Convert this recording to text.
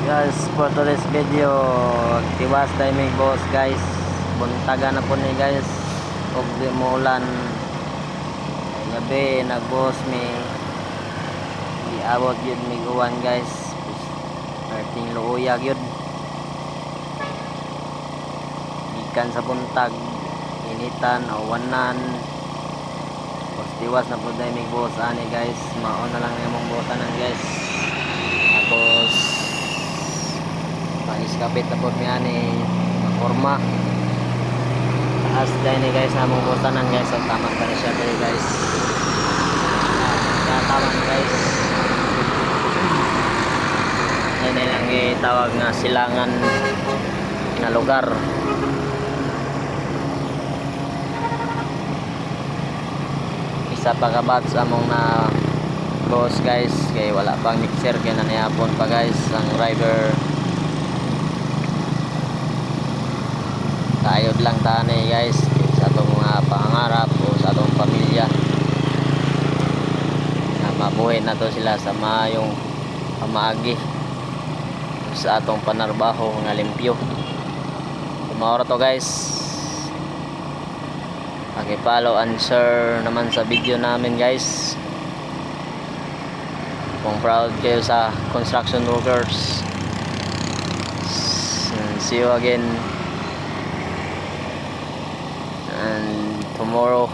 Guys, for today's video, tiwas timing boss guys. Buntaga na po ni guys. Og di mo ulan. Gabi nagboss mi. Iabot yun mig uwan guys. Starting luuyag yun. Ikan sa buntag. Initan, awanan. Boss tiwas na po timing boss ani guys. Maon na lang yung bossanan guys. Tapos pang-iskapit na po niya ni forma taas dahil ni guys namang butanan guys. So tama pa rin siya guys. Tama guys. Yan lang itawag na silangan na lugar. Isa pa kabat sa among na boss guys. Kaya wala pang mixer kaya nanayapon pa guys ang driver. Kayod lang tani guys sa atong mga pangarap o sa atong pamilya na mabuhay na to sila sa maayong pamaagi sa atong panarbaho nga limpyo. Tumaora to guys. Paki-follow and share naman sa video namin guys. Kung proud kayo sa construction workers. See you again and tomorrow.